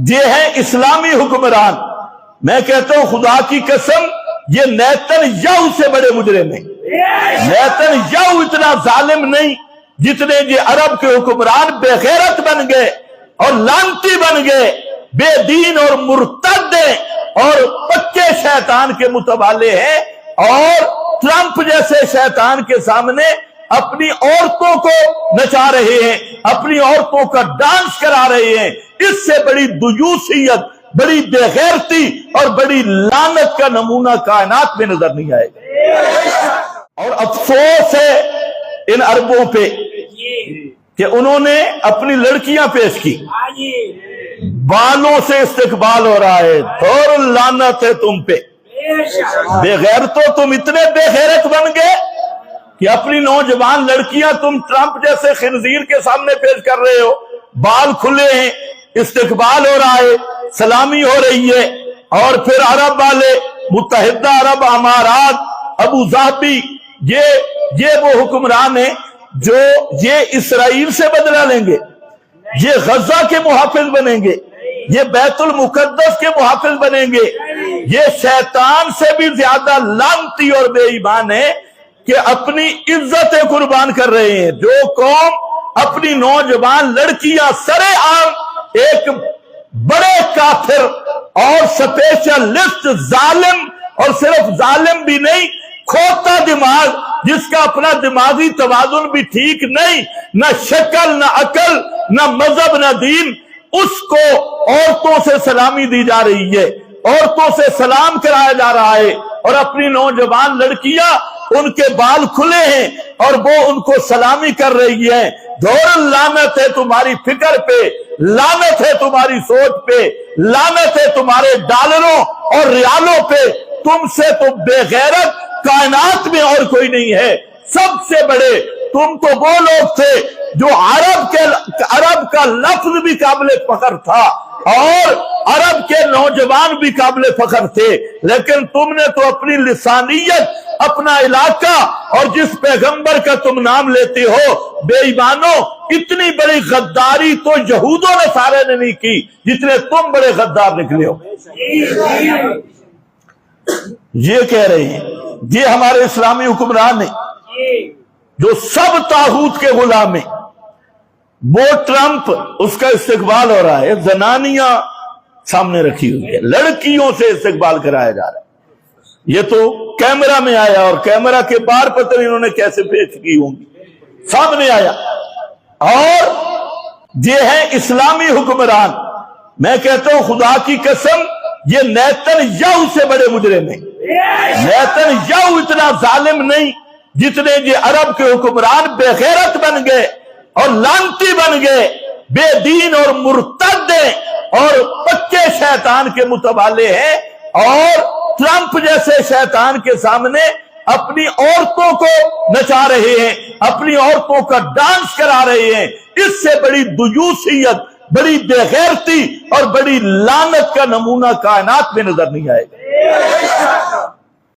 یہ ہے اسلامی حکمران. میں کہتا ہوں خدا کی قسم یہ نیتن یاہو سے بڑے مجرم ہیں. نیتن یاہو اتنا ظالم نہیں جتنے یہ عرب کے حکمران بے غیرت بن گئے اور لعنتی بن گئے، بے دین اور مرتد ہیں اور پکے شیطان کے متبالے ہیں، اور ٹرمپ جیسے شیطان کے سامنے اپنی عورتوں کو نچا رہے ہیں، اپنی عورتوں کا ڈانس کرا رہے ہیں. اس سے بڑی دیوسیت، بڑی بے غیرتی اور بڑی لعنت کا نمونہ کائنات میں نظر نہیں آئے گا. اور افسوس ہے ان عربوں پہ کہ انہوں نے اپنی لڑکیاں پیش کی، بالوں سے استقبال ہو رہا ہے. اور لعنت ہے تم پہ، بے غیرتوں تم اتنے بے غیرت بن گئے کہ اپنی نوجوان لڑکیاں تم ٹرمپ جیسے خنزیر کے سامنے پیش کر رہے ہو. بال کھلے ہیں، استقبال ہو رہا ہے، سلامی ہو رہی ہے. اور پھر عرب والے، متحدہ عرب امارات، ابو ظہبی، یہ وہ حکمران ہیں جو یہ اسرائیل سے بدلہ لیں گے، یہ غزہ کے محافظ بنیں گے، یہ بیت المقدس کے محافظ بنیں گے. یہ شیطان سے بھی زیادہ لعنتی اور بے ایمان ہے کہ اپنی عزتیں قربان کر رہے ہیں. جو قوم اپنی نوجوان لڑکیاں سرے عام ایک بڑے کافر اور سپیشلسٹ ظالم، اور صرف ظالم بھی نہیں، کھوتا دماغ جس کا اپنا دماغی توازن بھی ٹھیک نہیں، نہ شکل نہ عقل نہ مذہب نہ دین، اس کو عورتوں سے سلامی دی جا رہی ہے، عورتوں سے سلام کرایا جا رہا ہے. اور اپنی نوجوان لڑکیاں، ان کے بال کھلے ہیں اور وہ ان کو سلامی کر رہی ہیں. دور لعنت ہے تمہاری فکر پہ، لعنت ہے تمہاری سوچ پہ، لعنت ہے تمہارے ڈالروں اور ریالوں پہ. تم سے تو بے غیرت کائنات میں اور کوئی نہیں ہے. سب سے بڑے تم تو وہ لوگ تھے جو عرب کا لفظ بھی قابل فخر تھا اور عرب کے نوجوان بھی قابل فخر تھے، لیکن تم نے تو اپنی لسانیت، اپنا علاقہ اور جس پیغمبر کا تم نام لیتے ہو، بے ایمانوں، اتنی بڑی غداری تو یہود و نصارے نے نہیں کی جتنے تم بڑے غدار نکلے ہو. یہ کہہ رہے ہیں یہ ہمارے اسلامی حکمران ہیں جو سب طاغوت کے غلام ہیں. وہ ٹرمپ، اس کا استقبال ہو رہا ہے، زنانیاں سامنے رکھی ہوئی ہے، لڑکیوں سے استقبال کرایا جا رہا ہے. یہ تو کیمرہ میں آیا اور کیمرہ کے باہر پتہ نہیں انہوں نے کیسے پیش کی ہوں گی، سامنے آیا. اور یہ ہے اسلامی حکمران. میں کہتا ہوں خدا کی قسم یہ نیتن یاہو سے بڑے مجرم ہیں. نیتن یاہو اتنا ظالم نہیں جتنے یہ عرب کے حکمران بے غیرت بن گئے اور لعنتی بن گئے، بے دین اور مرتد ہیں اور پکے شیطان کے متبالے ہیں، اور ٹرمپ جیسے شیطان کے سامنے اپنی عورتوں کو نچا رہے ہیں، اپنی عورتوں کا ڈانس کرا رہے ہیں. اس سے بڑی دیوسیت، بڑی بے غیرتی اور بڑی لعنت کا نمونہ کائنات میں نظر نہیں آئے گا.